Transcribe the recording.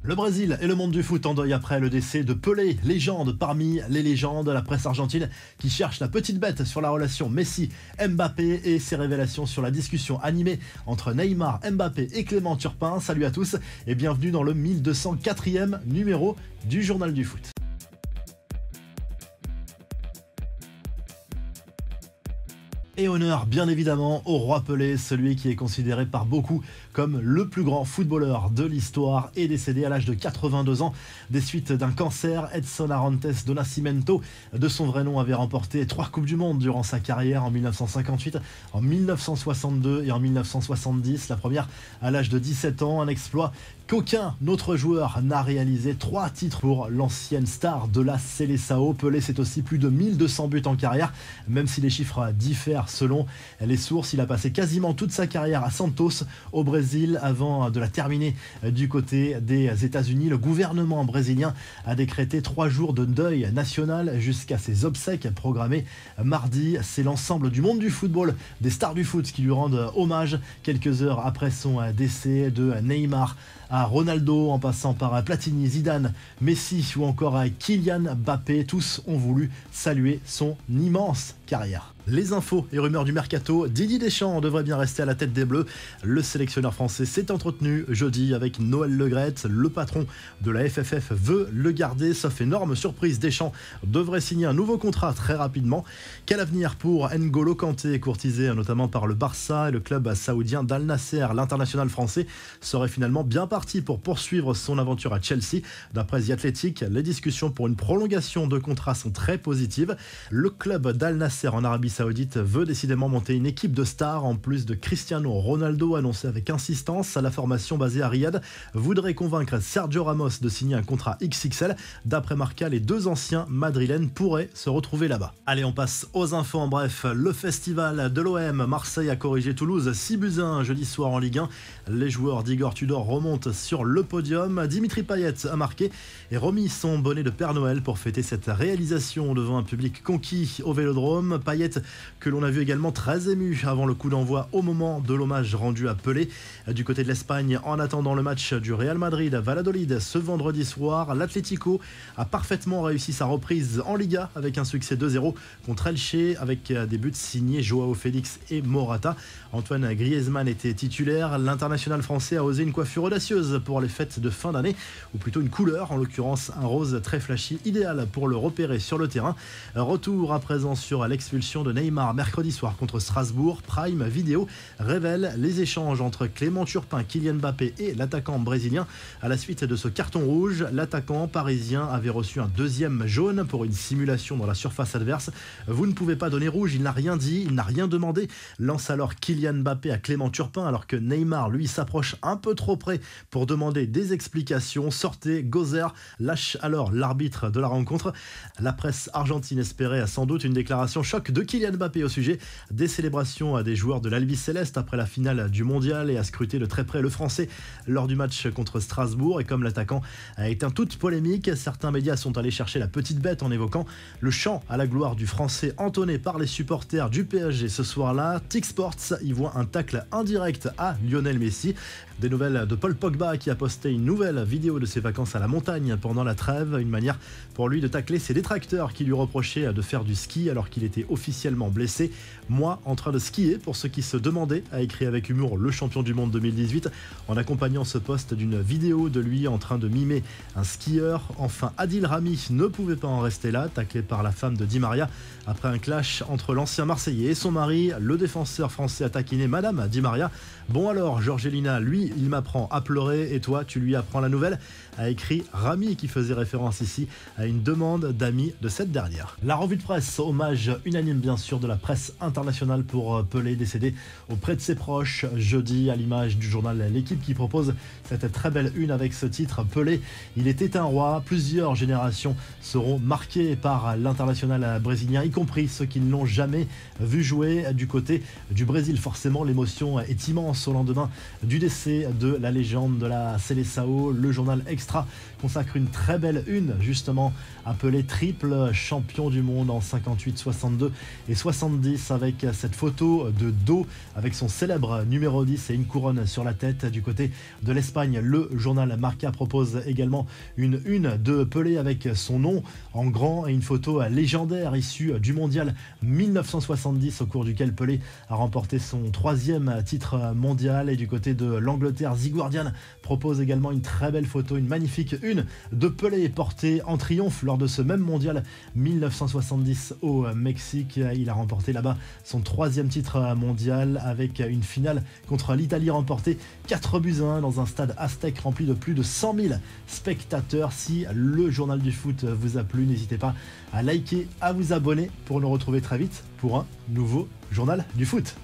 Le Brésil et le monde du foot en deuil après le décès de Pelé, légende parmi les légendes. La presse argentine qui cherche la petite bête sur la relation Messi-Mbappé et ses révélations sur la discussion animée entre Neymar, Mbappé et Clément Turpin. Salut à tous et bienvenue dans le 1204e numéro du Journal du Foot. Et honneur bien évidemment au roi Pelé, celui qui est considéré par beaucoup comme le plus grand footballeur de l'histoire, est décédé à l'âge de 82 ans des suites d'un cancer. Edson Arantes do Nascimento, de son vrai nom, avait remporté 3 Coupes du Monde durant sa carrière en 1958, en 1962 et en 1970. La première à l'âge de 17 ans, un exploit qu'aucun autre joueur n'a réalisé. 3 titres pour l'ancienne star de la Seleção. Pelé, c'est aussi plus de 1200 buts en carrière, même si les chiffres diffèrent selon les sources. Il a passé quasiment toute sa carrière à Santos, au Brésil, avant de la terminer du côté des États-Unis. Le gouvernement brésilien a décrété 3 jours de deuil national jusqu'à ses obsèques programmées mardi. C'est l'ensemble du monde du football, des stars du foot, qui lui rendent hommage quelques heures après son décès, de Neymar à Ronaldo, en passant par Platini, Zidane, Messi ou encore Kylian Mbappé. Tous ont voulu saluer son immense carrière. Les infos et rumeurs du mercato: Didier Deschamps devrait bien rester à la tête des Bleus. Le sélectionneur français s'est entretenu jeudi avec Noël Le Graët. Le patron de la FFF veut le garder. Sauf énorme surprise, Deschamps devrait signer un nouveau contrat très rapidement. Quel avenir pour N'Golo Kanté, courtisé notamment par le Barça et le club saoudien d'Al Nasser? L'international français serait finalement bien parti pour poursuivre son aventure à Chelsea. D'après The Athletic, les discussions pour une prolongation de contrat sont très positives. Le club d'Al Nasser en Arabie Saoudite veut décidément monter une équipe de stars. En plus de Cristiano Ronaldo, annoncé avec insistance, la formation basée à Riyad voudrait convaincre Sergio Ramos de signer un contrat XXL. D'après Marca, les 2 anciens madrilènes pourraient se retrouver là-bas. Allez, on passe aux infos en bref. Le festival de l'OM, Marseille a corrigé Toulouse 6-1 jeudi soir en Ligue 1. Les joueurs d'Igor Tudor remontent sur le podium. Dimitri Payet a marqué et remis son bonnet de Père Noël pour fêter cette réalisation devant un public conquis au Vélodrome. Payet, que l'on a vu également très ému avant le coup d'envoi au moment de l'hommage rendu à Pelé. Du côté de l'Espagne, en attendant le match du Real Madrid-Valladolid ce vendredi soir, l'Atlético a parfaitement réussi sa reprise en Liga avec un succès 2-0 contre Elche, avec des buts signés Joao Félix et Morata. Antoine Griezmann était titulaire. L'international français a osé une coiffure audacieuse pour les fêtes de fin d'année, ou plutôt une couleur, en l'occurrence un rose très flashy, idéal pour le repérer sur le terrain. Retour à présent sur l'expulsion de Neymar mercredi soir contre Strasbourg. Prime Video révèle les échanges entre Clément Turpin, Kylian Mbappé et l'attaquant brésilien. À la suite de ce carton rouge, l'attaquant parisien avait reçu un 2e jaune pour une simulation dans la surface adverse. Vous ne pouvez pas donner rouge, il n'a rien dit, il n'a rien demandé, lance alors Kylian Mbappé à Clément Turpin, alors que Neymar, lui, s'approche un peu trop près pour demander des explications. Sortez, Gozer lâche alors l'arbitre de la rencontre. La presse argentine espérait sans doute une déclaration choc de Kylian Mbappé au sujet des célébrations des joueurs de l'Albi Céleste après la finale du mondial, et a scruté de très près le français lors du match contre Strasbourg. Et comme l'attaquant a éteint toute polémique, certains médias sont allés chercher la petite bête en évoquant le chant à la gloire du français entonné par les supporters du PSG ce soir-là. TIC Sports y voit un tacle indirect à Lionel Messi. Des nouvelles de Paul Pogba, qui a posté une nouvelle vidéo de ses vacances à la montagne pendant la trêve, une manière pour lui de tacler ses détracteurs qui lui reprochaient de faire du ski alors qu'il était officiellement blessé. Moi, en train de skier, pour ceux qui se demandaient, a écrit avec humour le champion du monde 2018, en accompagnant ce post d'une vidéo de lui en train de mimer un skieur. Enfin, Adil Rami ne pouvait pas en rester là, taclé par la femme de Di Maria après un clash entre l'ancien Marseillais et son mari. Le défenseur français a taquiné Madame Di Maria. Bon alors, Jorgelina, lui, il m'apprend à pleurer et toi, tu lui apprends la nouvelle, a écrit Rami, qui faisait référence ici à une demande d'amis de cette dernière. La revue de presse, hommage unanime bien sûr de la presse internationale pour Pelé, décédé auprès de ses proches jeudi, à l'image du journal L'Équipe qui propose cette très belle une avec ce titre: Pelé, il était un roi. Plusieurs générations seront marquées par l'international brésilien, y compris ceux qui ne l'ont jamais vu jouer. Du côté du Brésil, forcément, l'émotion est immense au lendemain du décès côté de la légende de la Seleção, le journal Extra consacre une très belle une justement appelée triple champion du monde en 58, 62 et 70 avec cette photo de dos avec son célèbre numéro 10 et une couronne sur la tête. Du côté de l'Espagne, le journal Marca propose également une de Pelé avec son nom en grand et une photo légendaire issue du mondial 1970 au cours duquel Pelé a remporté son 3e titre mondial. Et du côté de l'Angleterre, The Guardian propose également une très belle photo, une magnifique une de Pelé portée en triomphe lors de ce même mondial 1970 au Mexique. Il a remporté là-bas son 3e titre mondial avec une finale contre l'Italie remportée 4-1 dans un stade aztèque rempli de plus de 100 000 spectateurs. Si le journal du foot vous a plu, n'hésitez pas à liker, à vous abonner pour nous retrouver très vite pour un nouveau journal du foot.